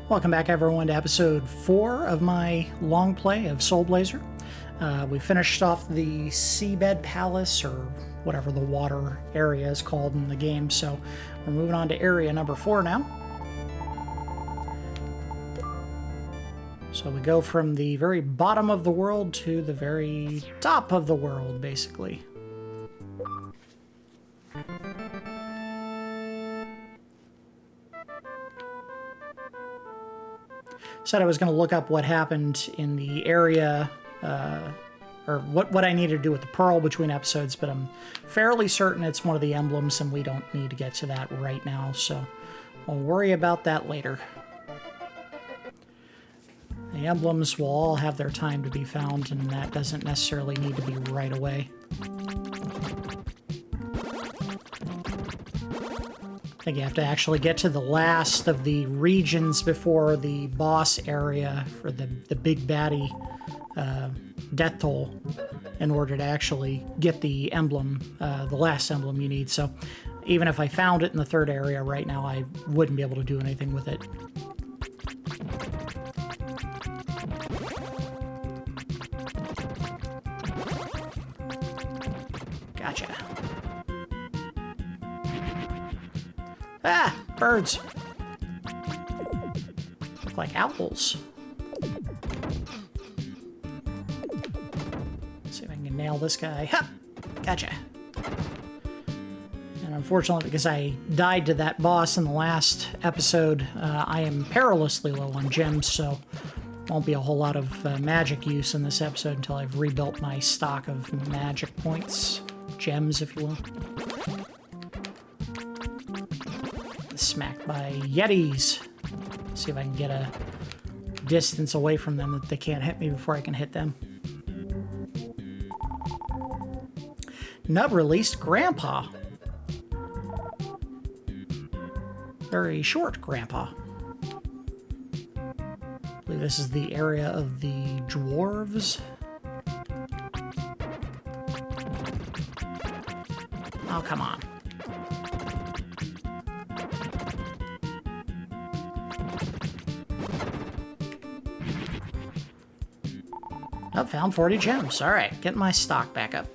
Welcome back, everyone, to episode 4 of my long play of Soul Blazer. We finished off the Seabed Palace, or whatever the water area is called in the game, so we're moving on to area number 4 now. So we go from the very bottom of the world to the very top of the world, basically. Said I was going to look up what happened in the area, or what I needed to do with the pearl between episodes, but I'm fairly certain it's one of the emblems, and we don't need to get to that right now, so we'll worry about that later. The emblems will all have their time to be found, and that doesn't necessarily need to be right away. I think you have to actually get to the last of the regions before the boss area for the big baddie death toll in order to actually get the emblem, the last emblem you need. So even if I found it in the third area right now, I wouldn't be able to do anything with it. Gotcha. Ah! Birds! Look like owls. Let's see if I can nail this guy. Ha! Gotcha. And unfortunately, because I died to that boss in the last episode, I am perilously low on gems, so won't be a whole lot of magic use in this episode until I've rebuilt my stock of magic points. Gems, if you will. Smacked by yetis. See if I can get a distance away from them that they can't hit me before I can hit them. Nub released Grandpa. Very short Grandpa. I believe this is the area of the dwarves. Oh, come on. Oh, found 40 gems. Alright, getting my stock back up.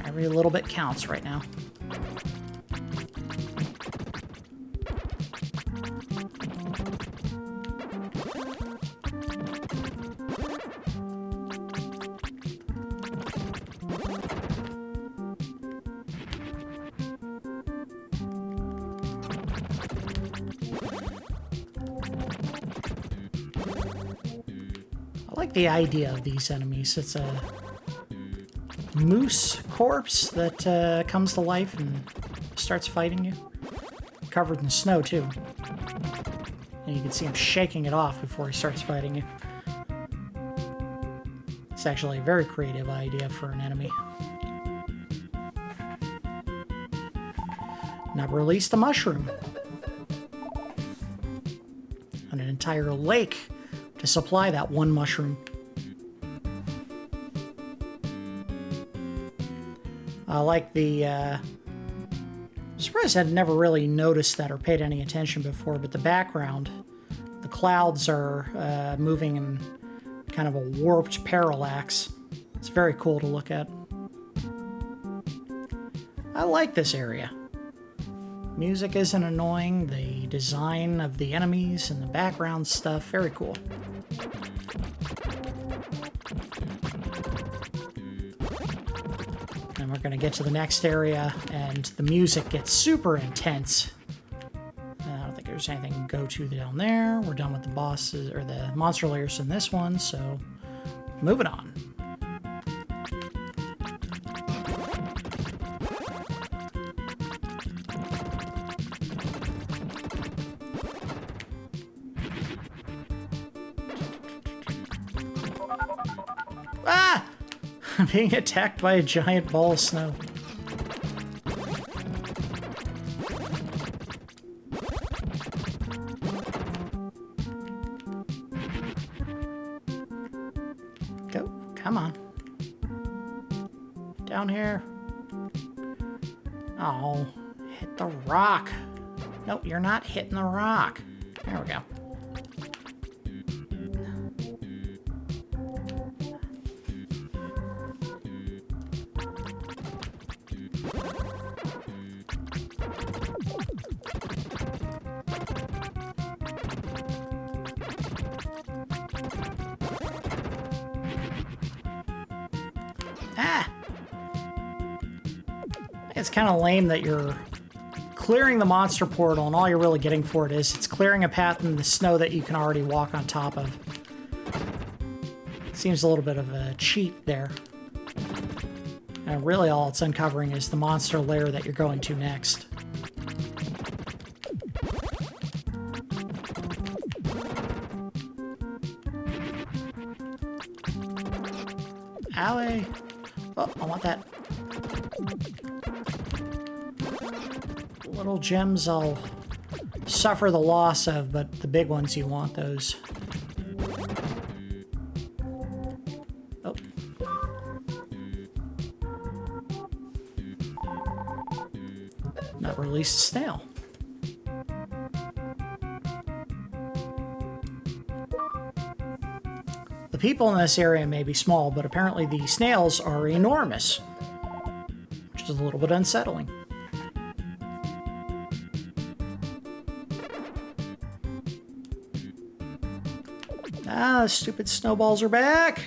Every little bit counts right now. I like the idea of these enemies. It's a moose corpse that comes to life and starts fighting you. Covered in snow, too. And you can see him shaking it off before he starts fighting you. It's actually a very creative idea for an enemy. Never released a mushroom. And an entire lake to supply that one mushroom. I like the, I'm surprised I'd never really noticed that or paid any attention before, but the background, the clouds are moving in kind of a warped parallax. It's very cool to look at. I like this area. Music isn't annoying, the design of the enemies and the background stuff, very cool. And we're going to get to the next area, and the music gets super intense. I don't think there's anything to go to down there. We're done with the bosses, or the monster layers in this one, so moving on. Ah! I'm being attacked by a giant ball of snow. Go. Come on. Down here. Oh, hit the rock. Nope, you're not hitting the rock. There we go. Ah! It's kind of lame that you're clearing the monster portal and all you're really getting for it is it's clearing a path in the snow that you can already walk on top of. Seems a little bit of a cheat there. And really all it's uncovering is the monster lair that you're going to next. Owie! Oh, I want that. Little gems I'll suffer the loss of, but the big ones you want those. Oh. Not release the snail. The people in this area may be small, but apparently the snails are enormous, which is a little bit unsettling. Ah, the stupid snowballs are back!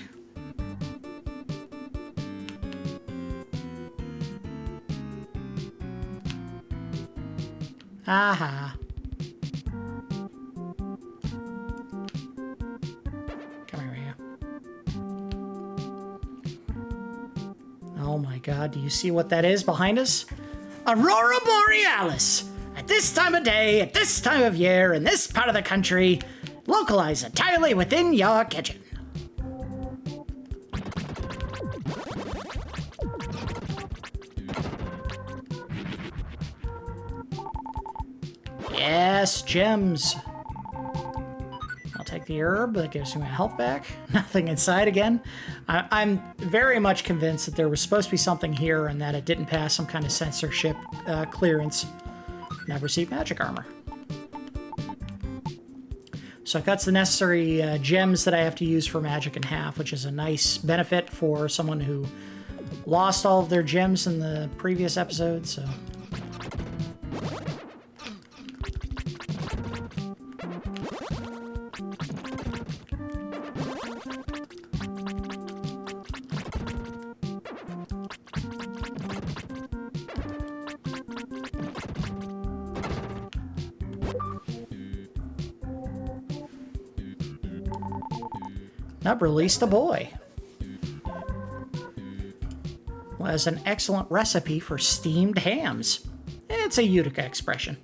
Aha. Come here, you. Oh my god, do you see what that is behind us? Aurora Borealis! At this time of day, at this time of year, in this part of the country, localized entirely within your kitchen. Yes, gems. I'll take the herb. That gives me my health back. Nothing inside again. I'm very much convinced that there was supposed to be something here and that it didn't pass some kind of censorship clearance. Never received magic armor. So it cuts the necessary gems that I have to use for magic in half, which is a nice benefit for someone who lost all of their gems in the previous episode, so... Nub released a boy. Well, as an excellent recipe for steamed hams. It's a Utica expression.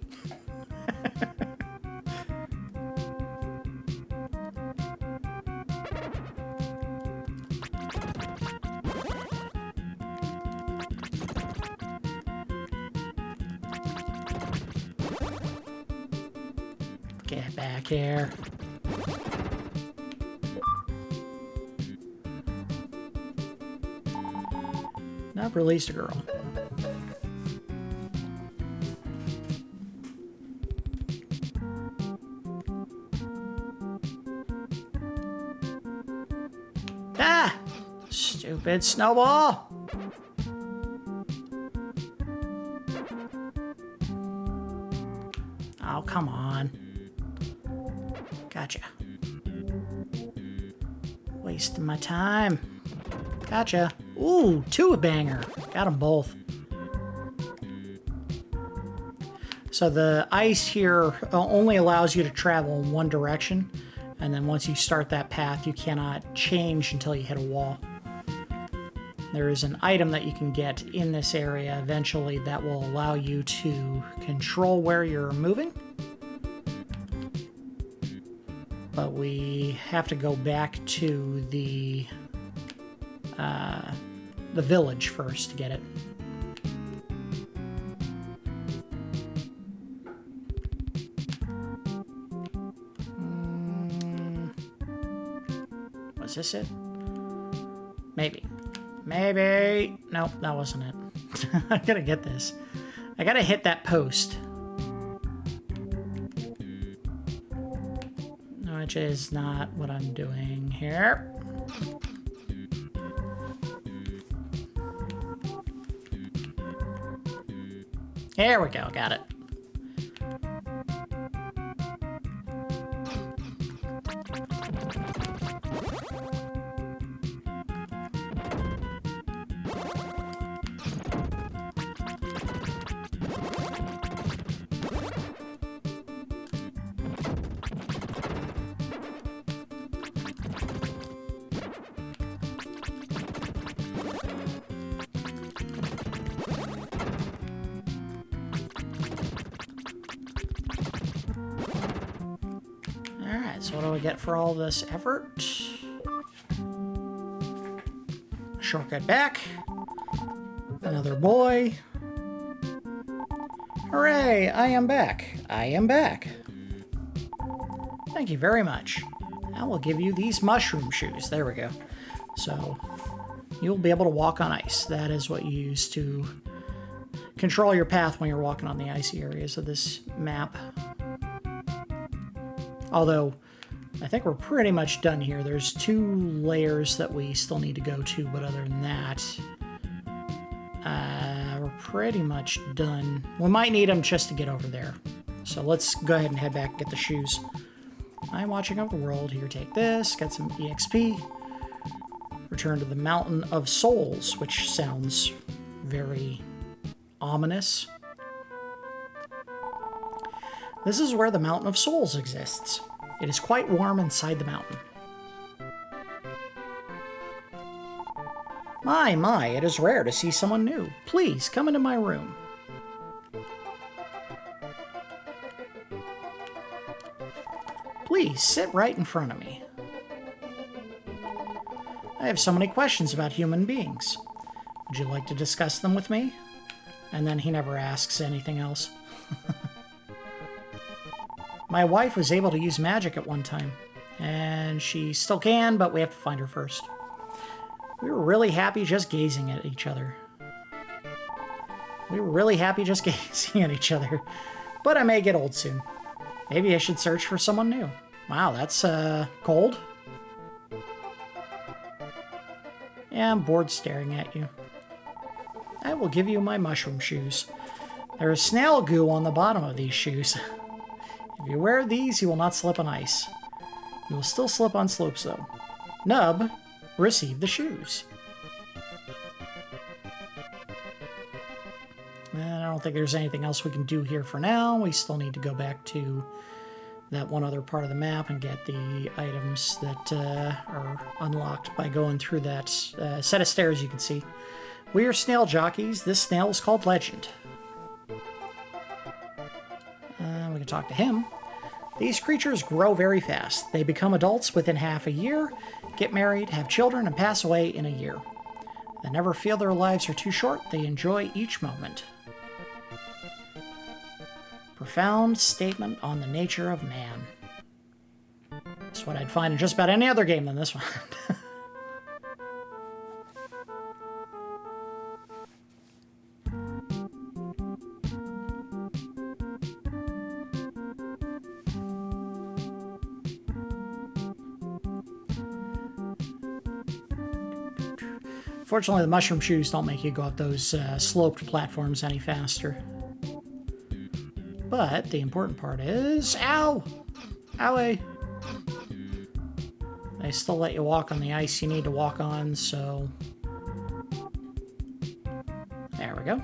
Get back here. I've released a girl. Ah! Stupid snowball! Oh, come on. Gotcha. Wasting my time. Gotcha. Ooh, two a banger. Got them both. So the ice here only allows you to travel in one direction, and then once you start that path, you cannot change until you hit a wall. There is an item that you can get in this area eventually that will allow you to control where you're moving. But we have to go back to the village first to get it. Was this it? Maybe. Maybe. Nope, that wasn't it. I gotta get this. I gotta hit that post. which is not what I'm doing here. There we go, got it. So what do we get for all this effort? A shortcut back. Another boy. Hooray, I am back. I am back. Thank you very much. I will give you these mushroom shoes. There we go. So you'll be able to walk on ice. That is what you use to control your path when you're walking on the icy areas of this map. Although, I think we're pretty much done here. There's 2 layers that we still need to go to, but other than that, we're pretty much done. We might need them just to get over there. So let's go ahead and head back and get the shoes. I'm watching over the world. Here, take this. Get some EXP. Return to the Mountain of Souls, which sounds very ominous. This is where the Mountain of Souls exists. It is quite warm inside the mountain. My, it is rare to see someone new. Please, come into my room. Please, sit right in front of me. I have so many questions about human beings. Would you like to discuss them with me? And then he never asks anything else. My wife was able to use magic at one time, and she still can, but we have to find her first. We were really happy just gazing at each other. But I may get old soon. Maybe I should search for someone new. Wow, that's cold. Yeah, I'm bored staring at you. I will give you my mushroom shoes. There is snail goo on the bottom of these shoes. If you wear these, you will not slip on ice. You will still slip on slopes, though. Nub, receive the shoes. And I don't think there's anything else we can do here for now. We still need to go back to that one other part of the map and get the items that are unlocked by going through that set of stairs you can see. We are snail jockeys. This snail is called Legend. We can talk to him. These creatures grow very fast. They become adults within half a year, get married, have children, and pass away in a year. They never feel their lives are too short. They enjoy each moment. Profound statement on the nature of man. That's what I'd find in just about any other game than this one. Fortunately, the mushroom shoes don't make you go up those sloped platforms any faster. But the important part is... Ow! Owie! They still let you walk on the ice you need to walk on, so... There we go.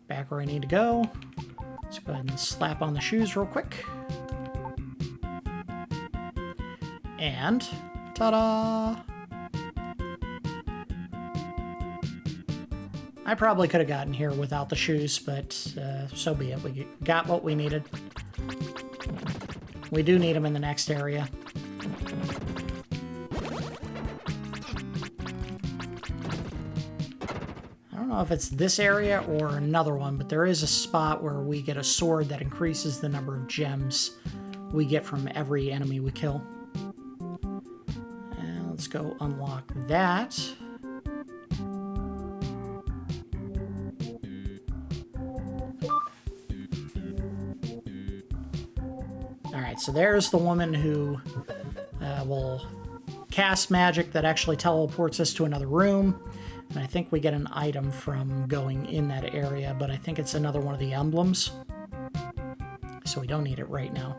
Back where I need to go. Let's go ahead and slap on the shoes real quick. And... ta-da! I probably could have gotten here without the shoes, but so be it. We got what we needed. We do need them in the next area. I don't know if it's this area or another one, but there is a spot where we get a sword that increases the number of gems we get from every enemy we kill. And let's go unlock that. so there's the woman who will cast magic that actually teleports us to another room. And I think we get an item from going in that area, but I think it's another one of the emblems. So we don't need it right now.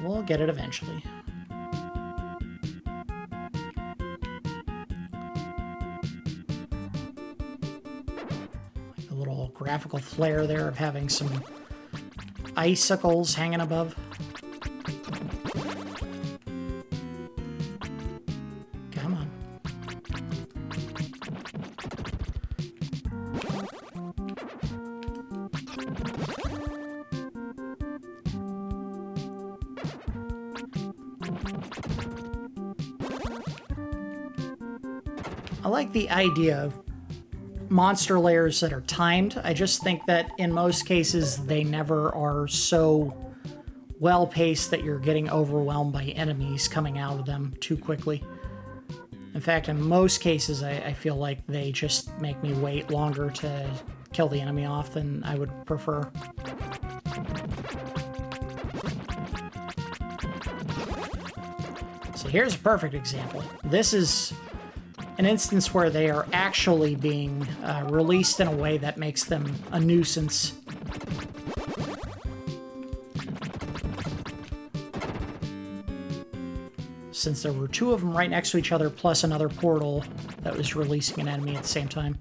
We'll get it eventually. A little graphical flair there of having some icicles hanging above. Come on. I like the idea of monster layers that are timed. I just think that in most cases they never are so well paced that you're getting overwhelmed by enemies coming out of them too quickly. In fact, in most cases I feel like they just make me wait longer to kill the enemy off than I would prefer. So here's a perfect example. This is an instance where they are actually being released in a way that makes them a nuisance. Since there were two of them right next to each other, plus another portal that was releasing an enemy at the same time.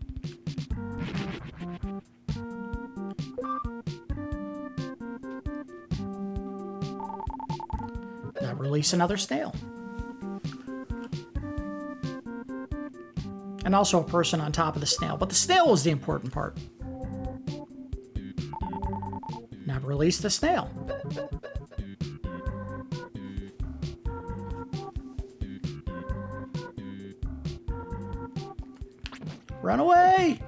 Now release another snail. And also a person on top of the snail. But the snail was the important part. Now release the snail. Run away!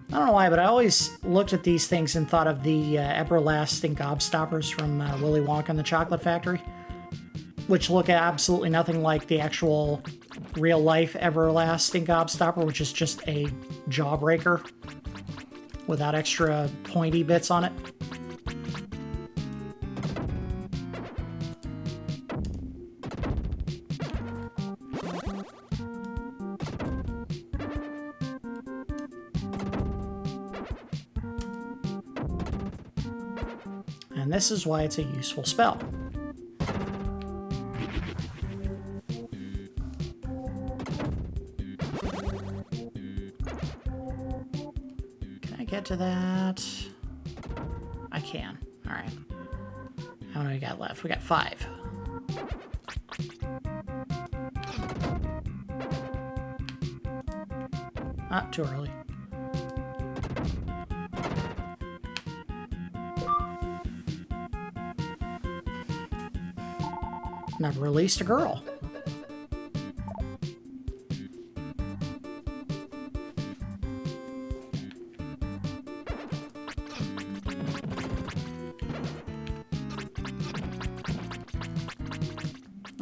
I don't know why, but I always looked at these things and thought of the everlasting gobstoppers from Willy Wonka and the Chocolate Factory, which look absolutely nothing like the actual real-life everlasting gobstopper, which is just a jawbreaker without extra pointy bits on it. And this is why it's a useful spell. Get to that. I can. All right. How many we got left? We got 5. Ah, too early. And I've released a girl.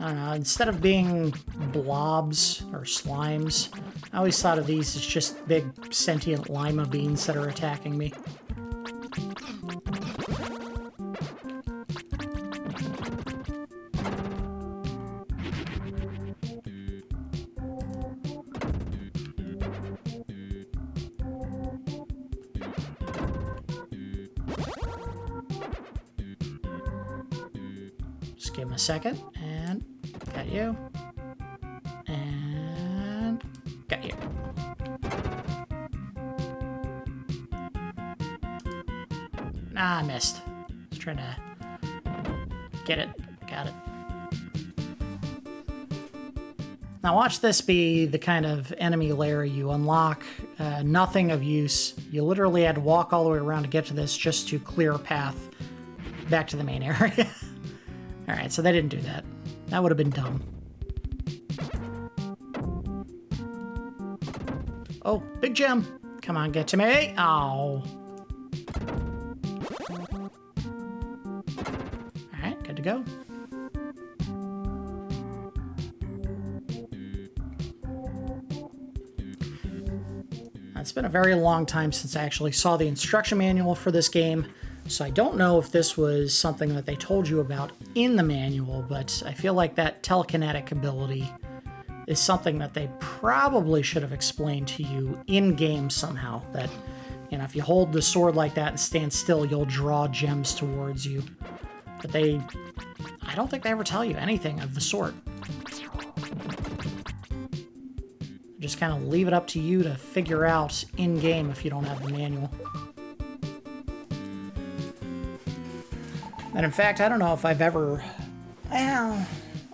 I don't know, instead of being blobs or slimes, I always thought of these as just big sentient lima beans that are attacking me. Just give him a second, and got you. And got you. Ah, I missed. Just trying to get it. Got it. Now watch this be the kind of enemy lair you unlock. Nothing of use. You literally had to walk all the way around to get to this just to clear a path back to the main area. Alright, so they didn't do that. That would have been dumb. Oh, big gem. Come on, get to me. Oh. Alright, good to go. It's been a very long time since I actually saw the instruction manual for this game, so I don't know if this was something that they told you about in the manual, but I feel like that telekinetic ability is something that they probably should have explained to you in-game somehow, that, you know, if you hold the sword like that and stand still, you'll draw gems towards you. But I don't think they ever tell you anything of the sort. Just kind of leave it up to you to figure out in-game if you don't have the manual. And in fact, I don't know if I've ever... Well,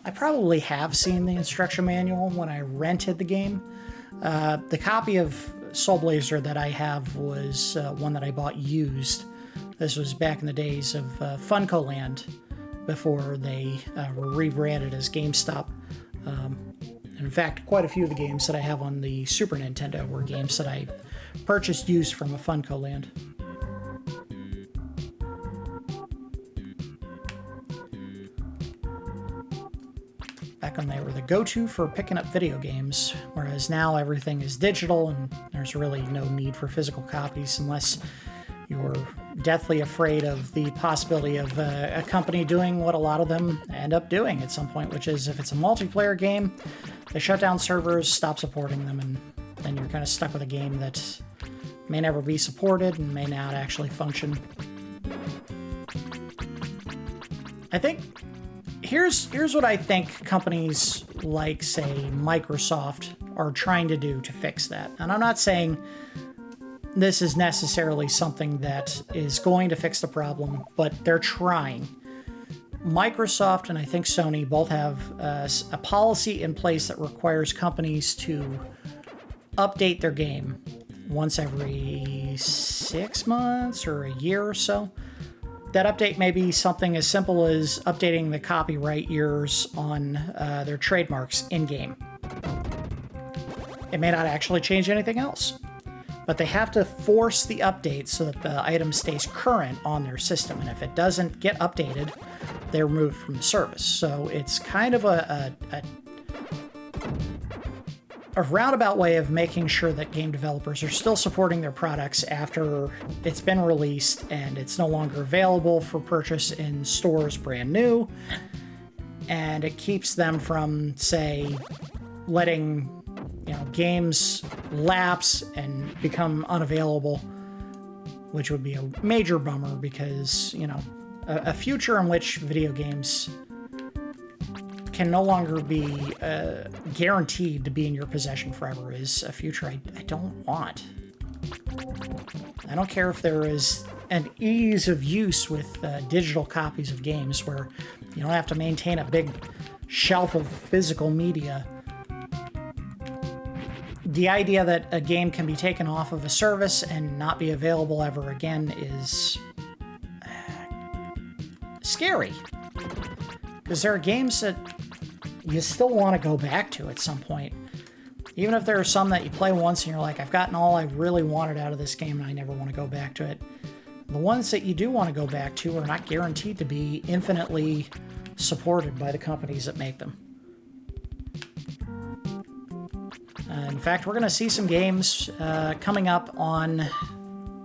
I probably have seen the instruction manual when I rented the game. The copy of Soul Blazer that I have was one that I bought used. This was back in the days of Funko Land, before they were rebranded as GameStop. In fact, quite a few of the games that I have on the Super Nintendo were games that I purchased used from a Funko Land. Back when they were the go-to for picking up video games, whereas now everything is digital and there's really no need for physical copies unless you're deathly afraid of the possibility of a company doing what a lot of them end up doing at some point, which is if it's a multiplayer game, they shut down servers, stop supporting them, and then you're kind of stuck with a game that may never be supported and may not actually function. I think here's what I think companies like, say, Microsoft are trying to do to fix that. And I'm not saying this is necessarily something that is going to fix the problem, but they're trying. Microsoft and I think Sony both have a policy in place that requires companies to update their game once every 6 months or a year or so. That update may be something as simple as updating the copyright years on their trademarks in-game. It may not actually change anything else, but they have to force the update so that the item stays current on their system, and if it doesn't get updated, they're removed from the service. So it's kind of a roundabout way of making sure that game developers are still supporting their products after it's been released and it's no longer available for purchase in stores brand new, and it keeps them from, say, letting games lapse and become unavailable, which would be a major bummer because, a future in which video games can no longer be guaranteed to be in your possession forever is a future I don't want. I don't care if there is an ease of use with digital copies of games where you don't have to maintain a big shelf of physical media. The idea that a game can be taken off of a service and not be available ever again is scary. Because there are games that you still want to go back to at some point. Even if there are some that you play once and you're like, I've gotten all I really wanted out of this game and I never want to go back to it. The ones that you do want to go back to are not guaranteed to be infinitely supported by the companies that make them. In fact, we're going to see some games coming up on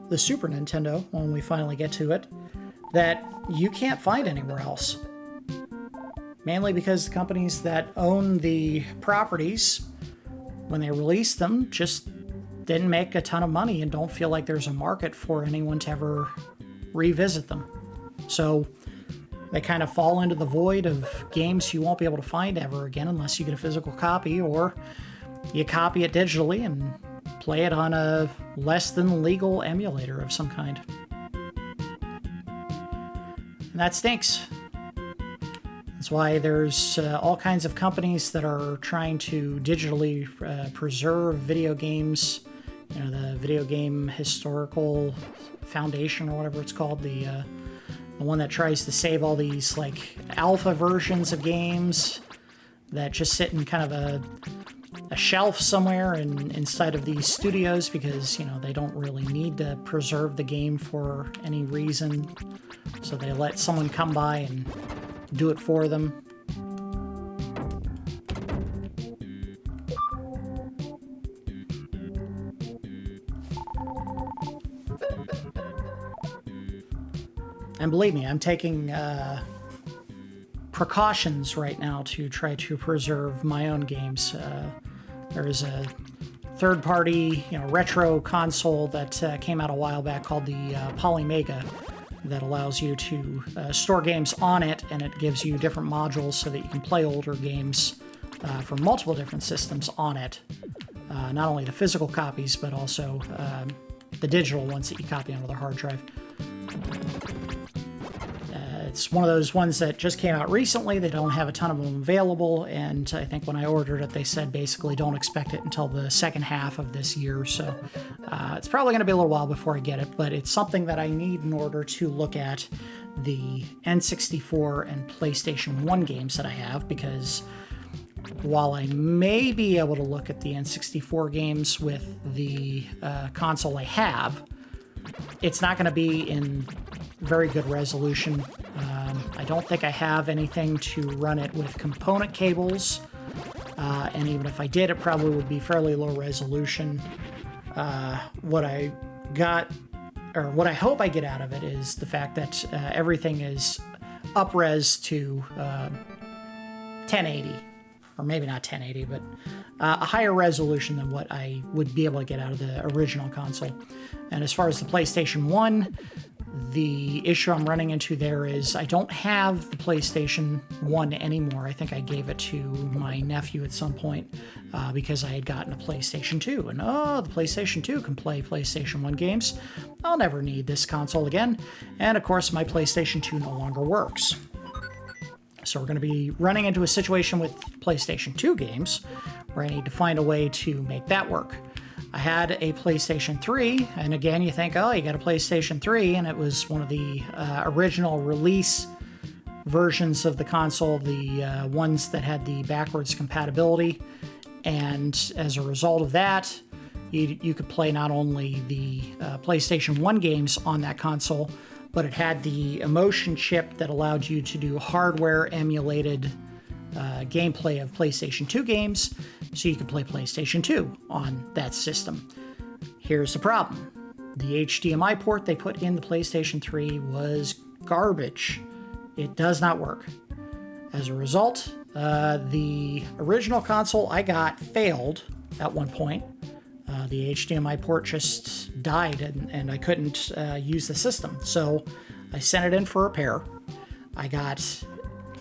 the Super Nintendo when we finally get to it that you can't find anywhere else. Mainly because the companies that own the properties, when they release them, just didn't make a ton of money and don't feel like there's a market for anyone to ever revisit them. So they kind of fall into the void of games you won't be able to find ever again unless you get a physical copy, or you copy it digitally and play it on a less than legal emulator of some kind. And that stinks. That's why there's all kinds of companies that are trying to digitally preserve video games. The Video Game Historical Foundation, or whatever it's called, the one that tries to save all these like alpha versions of games that just sit in kind of a shelf somewhere inside of these studios because they don't really need to preserve the game for any reason, so they let someone come by and do it for them. And believe me, I'm taking precautions right now to try to preserve my own games. There's a third-party, retro console that came out a while back called the Polymega that allows you to store games on it, and it gives you different modules so that you can play older games from multiple different systems on it. Not only the physical copies, but also the digital ones that you copy onto the hard drive. It's one of those ones that just came out recently. They don't have a ton of them available, and I think when I ordered it, they said basically don't expect it until the second half of this year, so it's probably going to be a little while before I get it, but it's something that I need in order to look at the N64 and PlayStation 1 games that I have, because while I may be able to look at the N64 games with the console I have, it's not going to be in very good resolution. I don't think I have anything to run it with component cables, and even if I did, it probably would be fairly low resolution. What I got, or what I hope I get out of it, is the fact that everything is up-res to 1080, or maybe not 1080, but a higher resolution than what I would be able to get out of the original console. And as far as the PlayStation 1, the issue I'm running into there is I don't have the PlayStation 1 anymore. I think I gave it to my nephew at some point because I had gotten a PlayStation 2. And the PlayStation 2 can play PlayStation 1 games. I'll never need this console again. And of course, my PlayStation 2 no longer works. So we're going to be running into a situation with PlayStation 2 games where I need to find a way to make that work. I had a PlayStation 3, and again, you think, oh, you got a PlayStation 3, and it was one of the original release versions of the console, the ones that had the backwards compatibility, and as a result of that, you could play not only the PlayStation 1 games on that console, but it had the emotion chip that allowed you to do hardware-emulated gameplay of PlayStation 2 games, so you could play PlayStation 2 on that system. Here's the problem. The HDMI port they put in the PlayStation 3 was garbage. It does not work. As a result, the original console I got failed at one point. The HDMI port just died, and I couldn't use the system. So I sent it in for repair. I got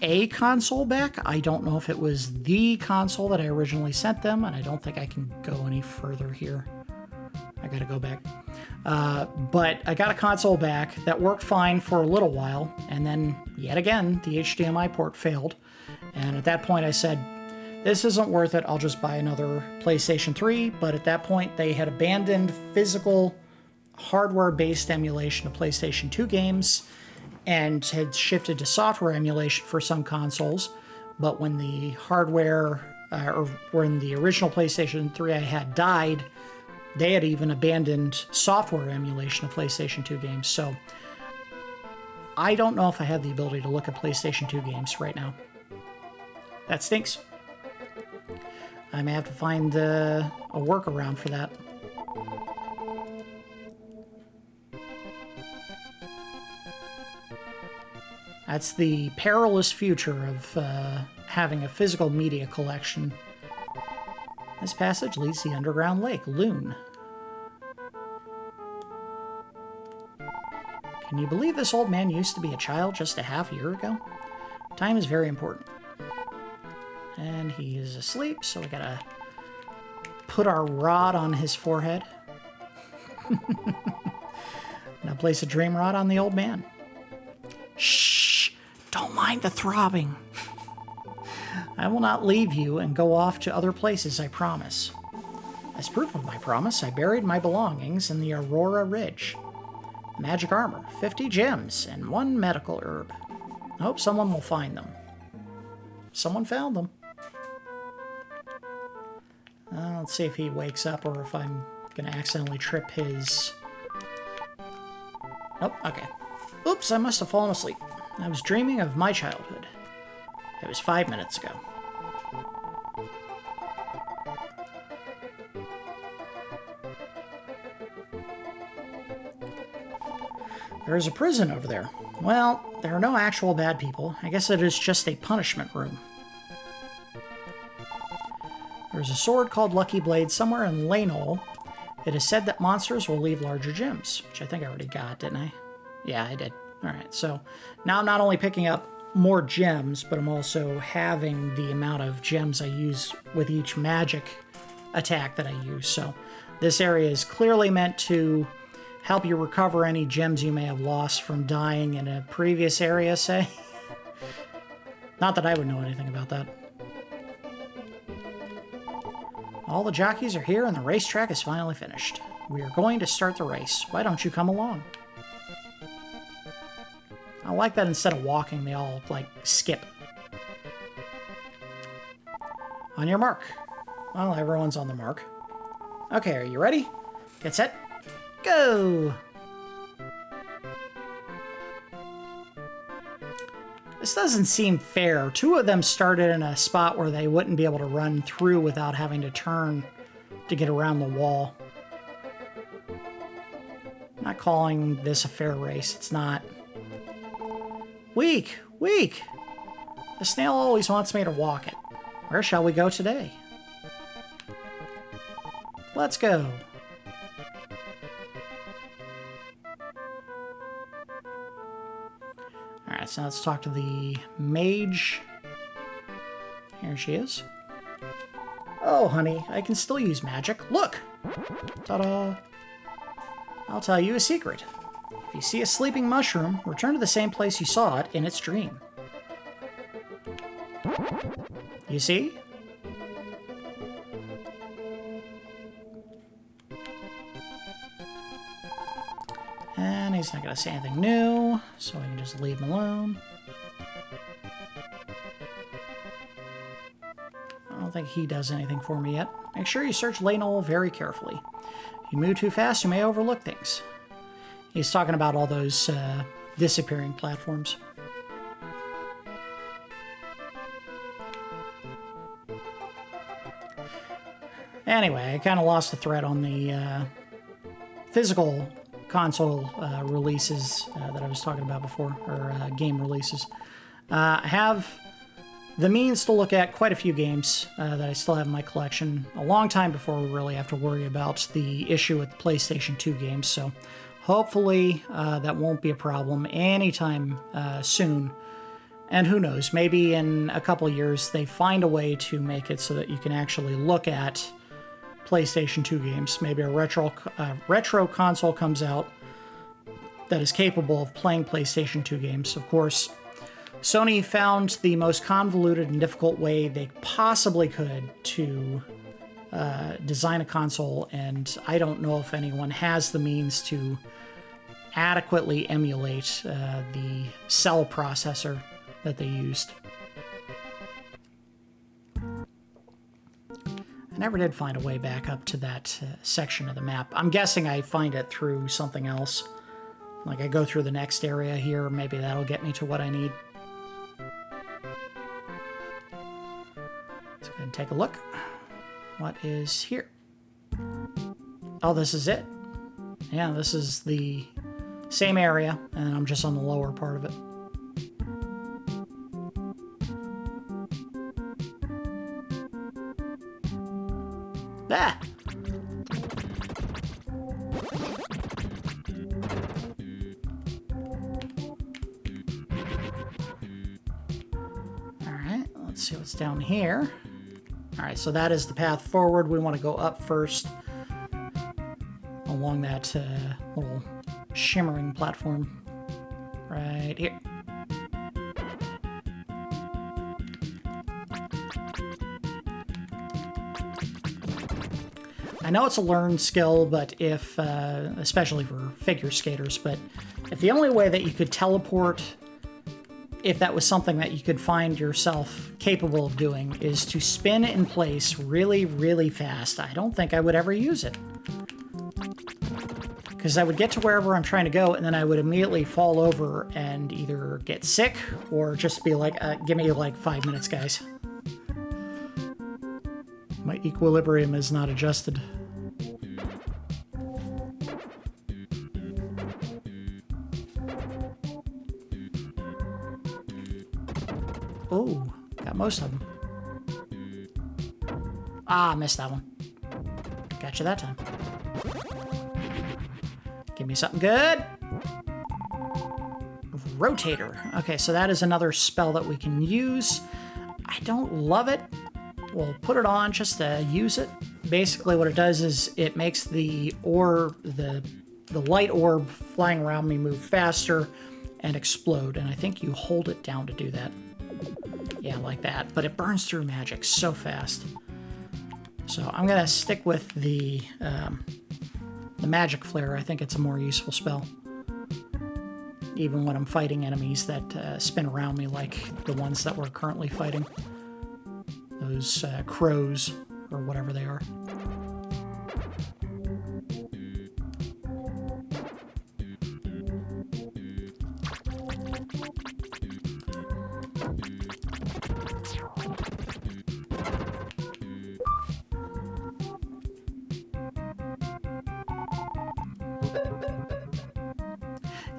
a console back. I don't know if it was the console that I originally sent them, and I don't think I can go any further here. I gotta go back. But I got a console back that worked fine for a little while, and then yet again, the HDMI port failed. And at that point I said, this isn't worth it, I'll just buy another PlayStation 3, but at that point they had abandoned physical hardware-based emulation of PlayStation 2 games and had shifted to software emulation for some consoles, but when the hardware, or when the original PlayStation 3 I had died, they had even abandoned software emulation of PlayStation 2 games, so I don't know if I have the ability to look at PlayStation 2 games right now. That stinks. I may have to find a workaround for that. That's the perilous future of having a physical media collection. This passage leads to the underground lake, Loon. Can you believe this old man used to be a child just a half year ago? Time is very important. And he is asleep, so we gotta put our rod on his forehead. Now place a dream rod on the old man. Shh! Don't mind the throbbing. I will not leave you and go off to other places, I promise. As proof of my promise, I buried my belongings in the Aurora Ridge. Magic armor, 50 gems, and 1 medical herb. I hope someone will find them. Someone found them. Let's see if he wakes up or if I'm going to accidentally trip his... Nope, okay. Oops, I must have fallen asleep. I was dreaming of my childhood. It was 5 minutes ago. There's a prison over there. Well, there are no actual bad people. I guess it is just a punishment room. There's a sword called Lucky Blade somewhere in Lane. It is said that monsters will leave larger gems, which I think I already got, didn't I? Yeah, I did. Alright, so now I'm not only picking up more gems, but I'm also having the amount of gems I use with each magic attack that I use. So this area is clearly meant to help you recover any gems you may have lost from dying in a previous area, say. Not that I would know anything about that. All the jockeys are here and the racetrack is finally finished. We are going to start the race. Why don't you come along? I like that instead of walking, they all, like, skip. On your mark. Well, everyone's on the mark. Okay, are you ready? Get set. Go! This doesn't seem fair. Two of them started in a spot where they wouldn't be able to run through without having to turn to get around the wall. I'm not calling this a fair race. It's not. Weak! Weak! The snail always wants me to walk it. Where shall we go today? Let's go! Alright, so let's talk to the mage. Here she is. Oh, honey, I can still use magic. Look! Ta-da! I'll tell you a secret. If you see a sleeping mushroom, return to the same place you saw it in its dream. You see? And he's not going to say anything new, so we can just leave him alone. I don't think he does anything for me yet. Make sure you search Lane very carefully. If you move too fast, you may overlook things. He's talking about all those disappearing platforms. Anyway, I kind of lost the thread on the physical console releases that I was talking about before, or game releases. I have the means to look at quite a few games that I still have in my collection a long time before we really have to worry about the issue with the PlayStation 2 games, so hopefully that won't be a problem anytime soon. And who knows, maybe in a couple years they find a way to make it so that you can actually look at PlayStation 2 games. Maybe a retro console comes out that is capable of playing PlayStation 2 games. Of course, Sony found the most convoluted and difficult way they possibly could to design a console, and I don't know if anyone has the means to adequately emulate the cell processor that they used. I never did find a way back up to that section of the map. I'm guessing I find it through something else. Like I go through the next area here, maybe that'll get me to what I need. Let's go ahead and take a look. What is here? Oh, this is it. Yeah, this is the same area, and I'm just on the lower part of it. Ah! Alright, let's see what's down here. Alright, so that is the path forward. We want to go up first along that little shimmering platform right here. I know it's a learned skill, but if, especially for figure skaters, but if the only way that you could teleport, if that was something that you could find yourself capable of doing, is to spin in place really, really fast, I don't think I would ever use it. Because I would get to wherever I'm trying to go, and then I would immediately fall over and either get sick or just be like, give me like 5 minutes, guys. My equilibrium is not adjusted. Oh, got most of them. Ah, missed that one. Gotcha that time. Give me something good. Rotator. Okay, so that is another spell that we can use. I don't love it. We'll put it on just to use it. Basically what it does is it makes the orb, the light orb flying around me move faster and explode, and I think you hold it down to do that. Yeah, like that. But it burns through magic so fast. So I'm gonna stick with the magic flare. I think it's a more useful spell. Even when I'm fighting enemies that spin around me like the ones that we're currently fighting. Those crows, or whatever they are.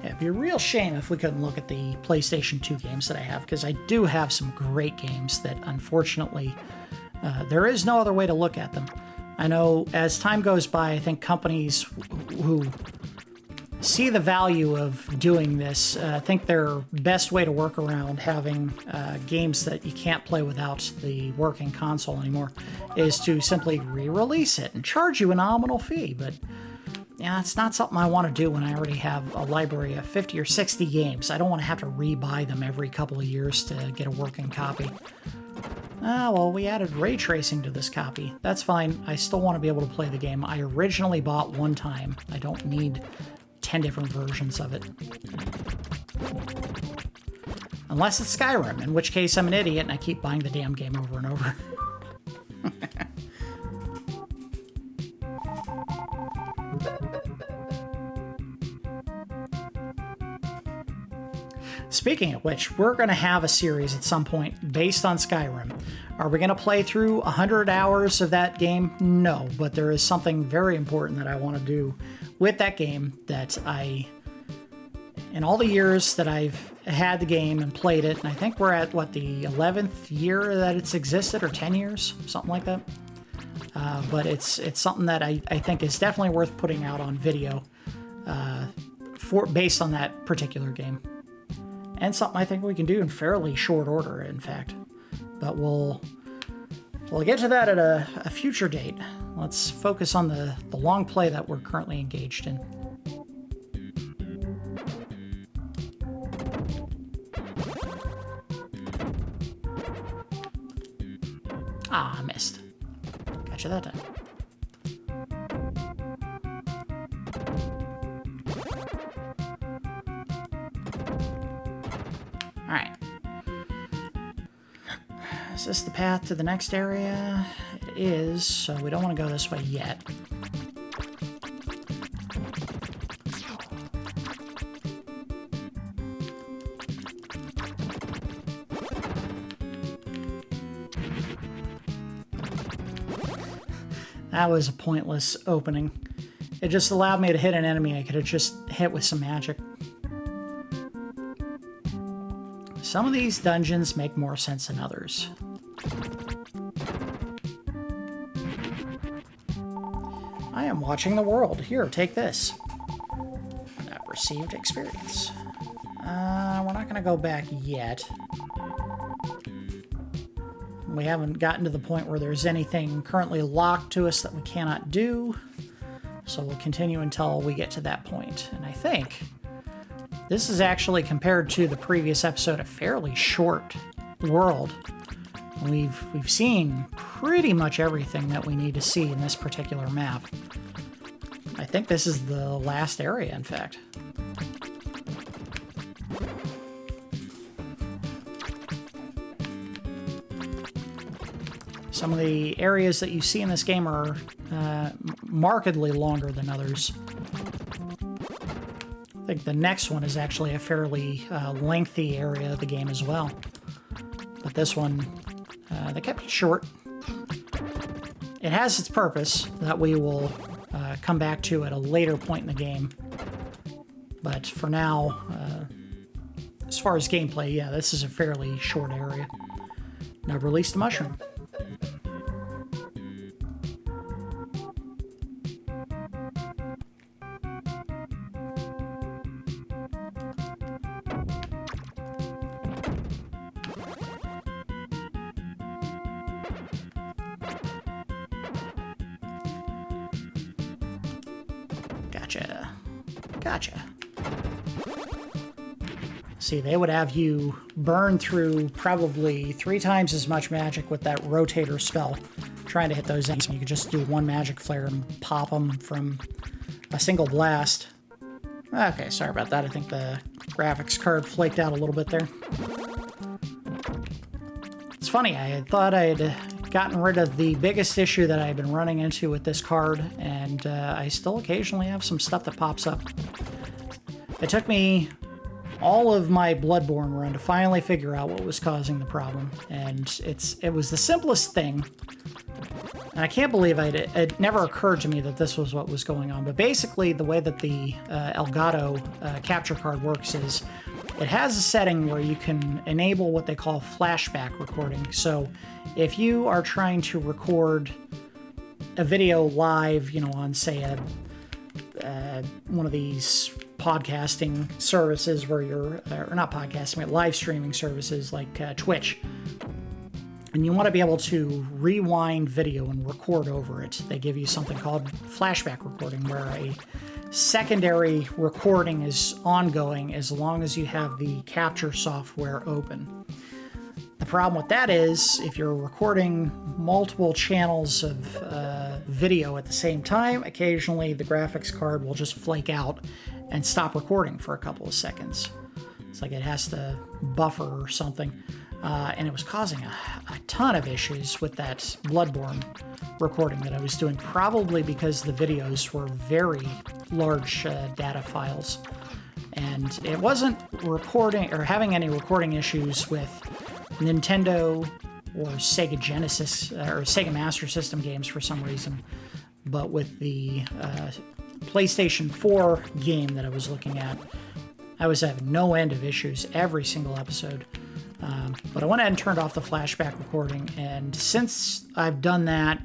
Yeah, it'd be a real shame if we couldn't look at the PlayStation 2 games that I have, because I do have some great games that, unfortunately, there is no other way to look at them. I know as time goes by, I think companies who see the value of doing this think their best way to work around having games that you can't play without the working console anymore is to simply re-release it and charge you a nominal fee, but yeah, it's not something I want to do when I already have a library of 50 or 60 games. I don't want to have to re-buy them every couple of years to get a working copy. Ah, well, we added ray tracing to this copy. That's fine. I still want to be able to play the game I originally bought one time. I don't need 10 different versions of it. Unless it's Skyrim, in which case I'm an idiot and I keep buying the damn game over and over. Speaking of which, we're going to have a series at some point based on Skyrim. Are we going to play through 100 hours of that game? No, but there is something very important that I want to do with that game that in all the years that I've had the game and played it, and I think we're at, what, the 11th year that it's existed, or 10 years, something like that. But it's something that I think is definitely worth putting out on video based on that particular game. And something I think we can do in fairly short order, in fact. But we'll get to that at a future date. Let's focus on the long play that we're currently engaged in. Ah, I missed. Gotcha that time. Alright. Is this the path to the next area? It is, so we don't want to go this way yet. That was a pointless opening. It just allowed me to hit an enemy I could have just hit with some magic. Some of these dungeons make more sense than others. I am watching the world. Here, take this. I've received experience. We're not going to go back yet. We haven't gotten to the point where there's anything currently locked to us that we cannot do. So we'll continue until we get to that point. And I think this is actually, compared to the previous episode, a fairly short world. We've seen pretty much everything that we need to see in this particular map. I think this is the last area, in fact. Some of the areas that you see in this game are markedly longer than others. I think the next one is actually a fairly lengthy area of the game as well. But this one, they kept it short. It has its purpose that we will come back to at a later point in the game. But for now, as far as gameplay, yeah, this is a fairly short area. Now release the mushroom. Gotcha. See, they would have you burn through probably 3 times as much magic with that rotator spell, trying to hit those enemies. You could just do one magic flare and pop them from a single blast. Okay, sorry about that. I think the graphics card flaked out a little bit there. It's funny, I thought I'd gotten rid of the biggest issue that I've been running into with this card, and I still occasionally have some stuff that pops up. It took me all of my Bloodborne run to finally figure out what was causing the problem, and it was the simplest thing, and I can't believe it never occurred to me that this was what was going on. But basically, the way that the Elgato capture card works is it has a setting where you can enable what they call flashback recording. So if you are trying to record a video live, you know, on, say, one of these podcasting services where you're, or not podcasting, but live streaming services like Twitch, and you want to be able to rewind video and record over it, they give you something called flashback recording, where a secondary recording is ongoing as long as you have the capture software open. The problem with that is if you're recording multiple channels of video at the same time, occasionally the graphics card will just flake out and stop recording for a couple of seconds. It's like it has to buffer or something. And it was causing a ton of issues with that Bloodborne recording that I was doing, probably because the videos were very large data files. And it wasn't recording or having any recording issues with Nintendo or Sega Genesis or Sega Master System games for some reason, but with the PlayStation 4 game that I was looking at, I was having no end of issues every single episode. But I went ahead and turned off the flashback recording, and since I've done that,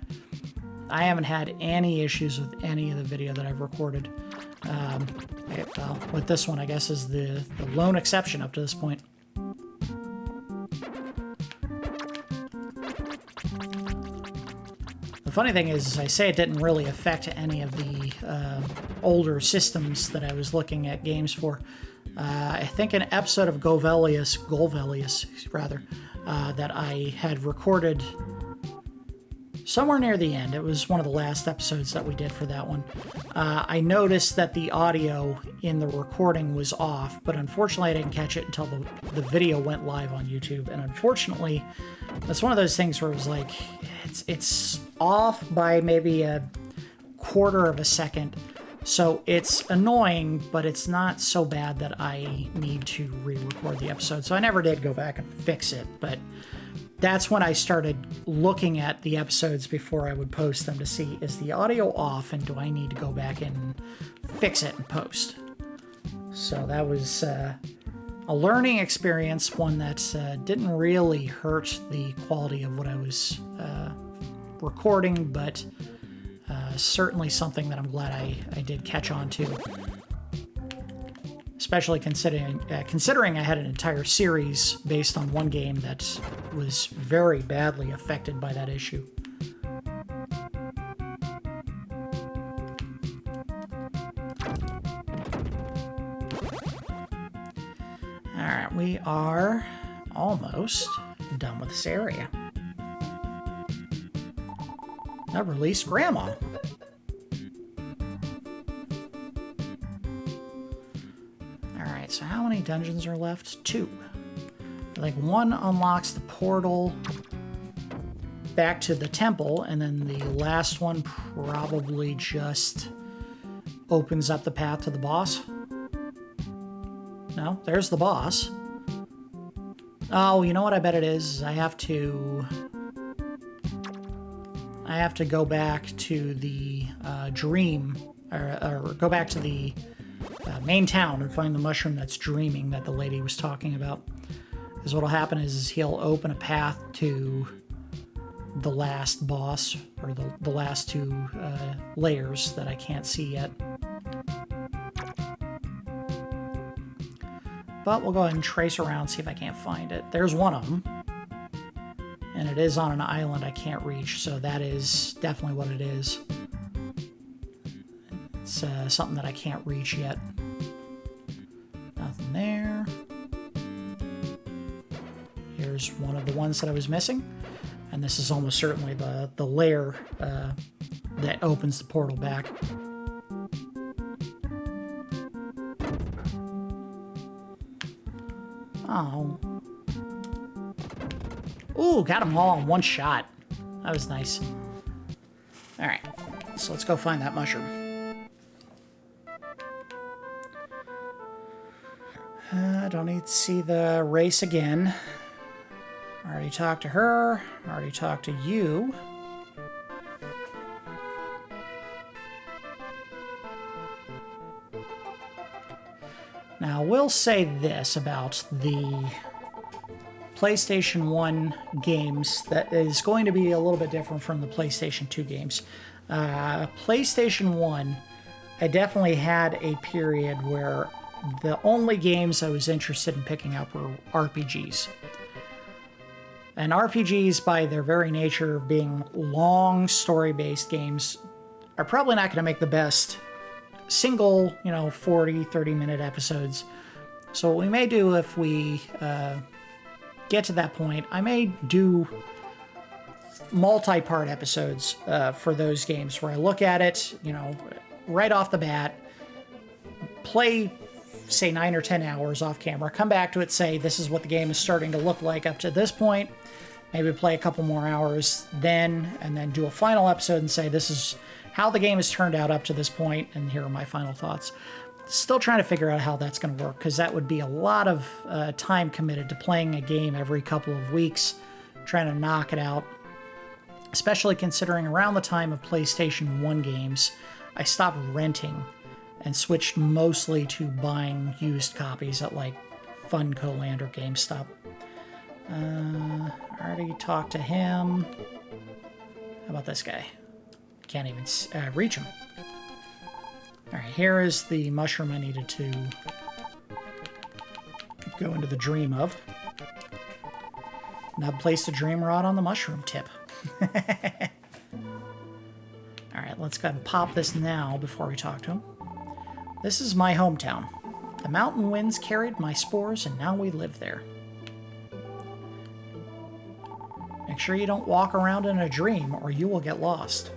I haven't had any issues with any of the video that I've recorded. Well, with this one, I guess, is the lone exception up to this point. The funny thing is, I say it didn't really affect any of the older systems that I was looking at games for. I think an episode of Golvelius, that I had recorded somewhere near the end. It was one of the last episodes that we did for that one. I noticed that the audio in the recording was off, but unfortunately I didn't catch it until the video went live on YouTube. And unfortunately, that's one of those things where it was like, it's off by maybe a quarter of a second. So it's annoying, but it's not so bad that I need to re-record the episode. So I never did go back and fix it, but that's when I started looking at the episodes before I would post them to see, is the audio off and do I need to go back and fix it and post? So that was a learning experience, one that didn't really hurt the quality of what I was recording, but certainly something that I'm glad I did catch on to. Especially considering I had an entire series based on one game that was very badly affected by that issue. Alright, we are almost done with this area. Now release Grandma. Alright, so how many dungeons are left? 2. I think 1 unlocks the portal back to the temple, and then the last one probably just opens up the path to the boss. No, there's the boss. Oh, you know what I bet it is? I have to go back to the dream, or go back to the main town and find the mushroom that's dreaming that the lady was talking about. Because what'll happen is he'll open a path to the last boss, or the last two layers that I can't see yet. But we'll go ahead and trace around, see if I can't find it. There's one of them. And it is on an island I can't reach, so that is definitely what it is. It's something that I can't reach yet. Nothing there. Here's one of the ones that I was missing. And this is almost certainly the layer that opens the portal back. Oh. Ooh, got them all in one shot. That was nice. Alright, so let's go find that mushroom. I don't need to see the race again. I already talked to her. I already talked to you. Now, we'll say this about the PlayStation 1 games that is going to be a little bit different from the PlayStation 2 games. PlayStation 1, I definitely had a period where the only games I was interested in picking up were RPGs. And RPGs, by their very nature of being long story-based games, are probably not going to make the best single, 40, 30-minute episodes. So what we may do if we get to that point, I may do multi-part episodes for those games where I look at it, right off the bat, play, say, 9 or 10 hours off camera, come back to it, say, this is what the game is starting to look like up to this point, maybe play a couple more hours then, and then do a final episode and say, this is how the game has turned out up to this point, and here are my final thoughts. Still trying to figure out how that's going to work, because that would be a lot of time committed to playing a game every couple of weeks, trying to knock it out, especially considering around the time of PlayStation 1 games, I stopped renting and switched mostly to buying used copies at like Funko Land or GameStop. I already talked to him. How about this guy? Can't even reach him. Alright, here is the mushroom I needed to go into the dream of. Now place the dream rod on the mushroom tip. Alright, let's go ahead and pop this now before we talk to him. This is my hometown. The mountain winds carried my spores and now we live there. Make sure you don't walk around in a dream or you will get lost.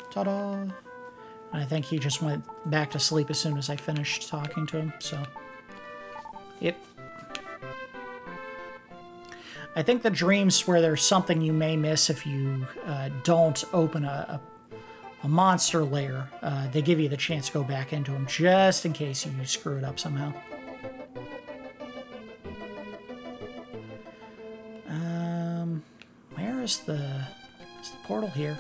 Ta-da! And I think he just went back to sleep as soon as I finished talking to him, so... Yep. I think the dreams where there's something you may miss if you don't open a monster lair, they give you the chance to go back into them, just in case you screw it up somehow. Where is the portal here?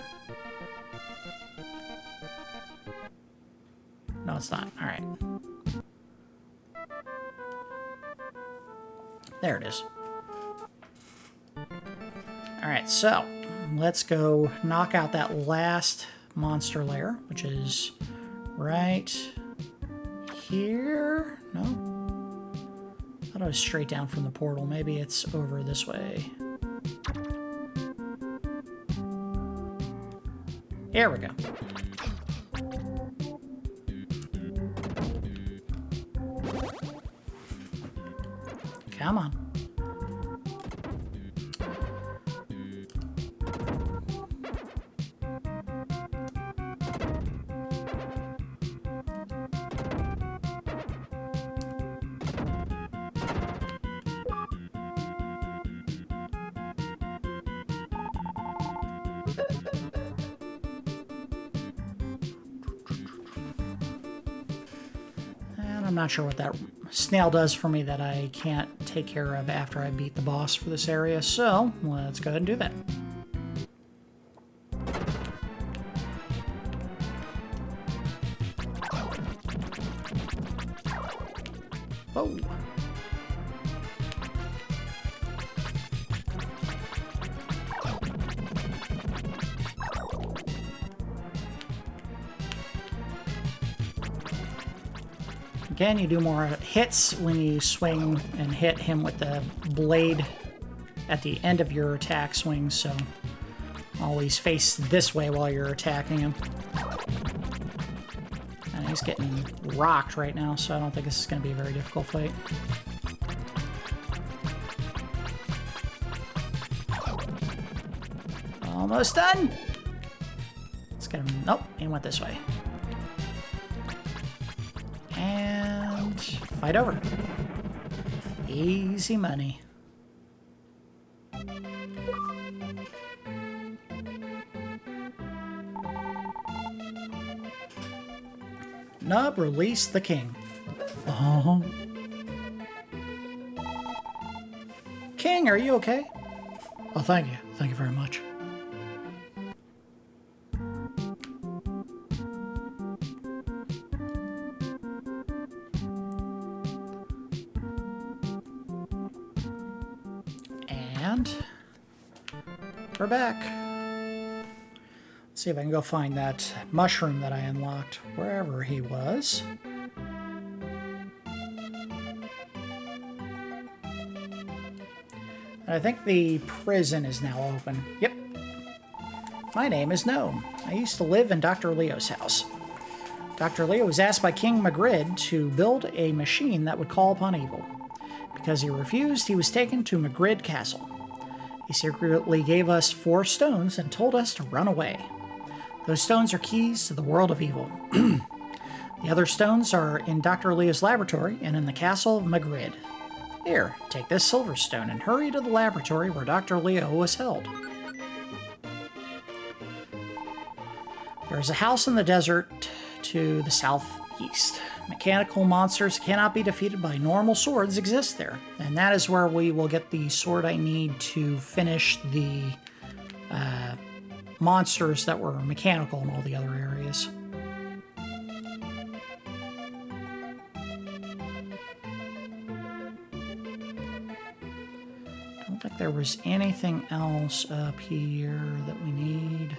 No, it's not. All right. There it is. All right, so let's go knock out that last monster lair, which is right here. No? I thought it was straight down from the portal. Maybe it's over this way. Here we go. Come on. I'm not sure what that snail does for me that I can't take care of after I beat the boss for this area, so let's go ahead and do that. Again, you do more hits when you swing and hit him with the blade at the end of your attack swing, so always face this way while you're attacking him. And he's getting rocked right now, so I don't think this is going to be a very difficult fight. Almost done! Let's get him... Nope, he went this way. And... fight over. Easy money. Nub, release the king. Oh. King, are you okay? Oh, thank you. Thank you very much. And we're back. Let's see if I can go find that mushroom that I unlocked, wherever he was. And I think the prison is now open. Yep. My name is Nome. I used to live in Dr. Leo's house. Dr. Leo was asked by King Magrid to build a machine that would call upon evil. Because he refused, he was taken to Magrid Castle. He secretly gave us 4 stones and told us to run away. Those stones are keys to the world of evil. The other stones are in Dr. Leo's laboratory and in the castle of Magrid. Here, take this silver stone and hurry to the laboratory where Dr. Leo was held. There is a house in the desert to the southeast. Mechanical monsters cannot be defeated by normal swords exist there. And that is where we will get the sword I need to finish the monsters that were mechanical in all the other areas. I don't think there was anything else up here that we need.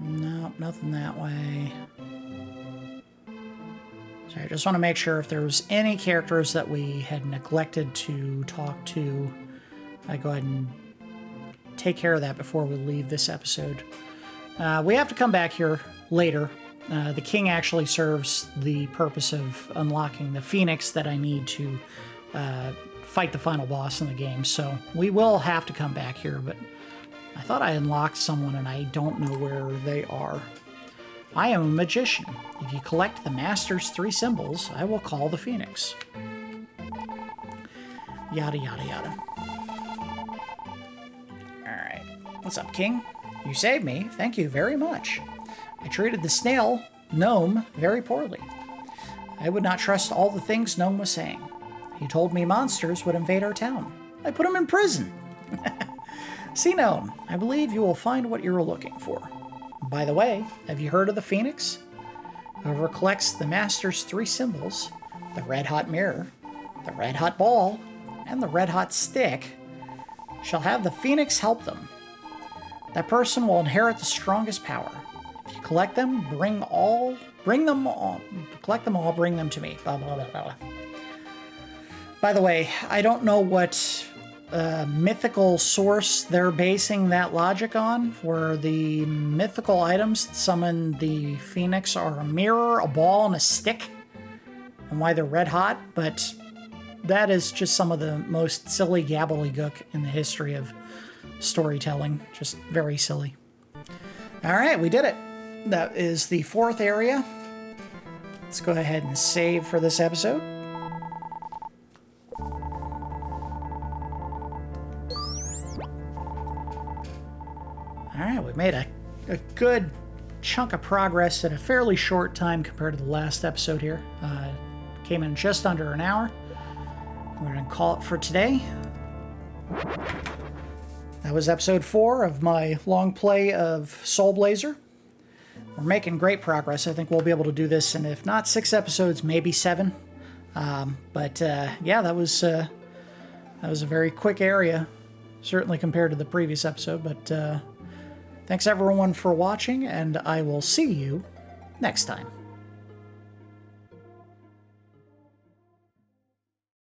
Nope, nothing that way. So I just want to make sure if there was any characters that we had neglected to talk to, I go ahead and take care of that before we leave this episode. We have to come back here later. The king actually serves the purpose of unlocking the phoenix that I need to fight the final boss in the game. So we will have to come back here, but I thought I unlocked someone and I don't know where they are. I am a magician. If you collect the master's 3 symbols, I will call the phoenix. Yada, yada, yada. Alright. What's up, King? You saved me. Thank you very much. I treated the snail, Nome, very poorly. I would not trust all the things Nome was saying. He told me monsters would invade our town. I put him in prison. See, Nome, I believe you will find what you're looking for. By the way, have you heard of the Phoenix? Whoever collects the Master's 3 symbols, the red-hot mirror, the red-hot ball, and the red-hot stick, shall have the Phoenix help them. That person will inherit the strongest power. If you collect them, bring them all, bring them to me. Blah, blah, blah, blah. By the way, I don't know what mythical source they're basing that logic on, where the mythical items that summon the phoenix are a mirror, a ball, and a stick, and why they're red hot, but that is just some of the most silly gobbledygook in the history of storytelling. Just very silly. Alright, we did it. That is the 4th area. Let's go ahead and save for this episode. Alright, we made a good chunk of progress in a fairly short time compared to the last episode here. Came in just under an hour. We're going to call it for today. That was episode 4 of my long play of Soul Blazer. We're making great progress. I think we'll be able to do this in, if not 6 episodes, maybe 7. Yeah, that was a very quick area, certainly compared to the previous episode, but Thanks everyone for watching, and I will see you next time.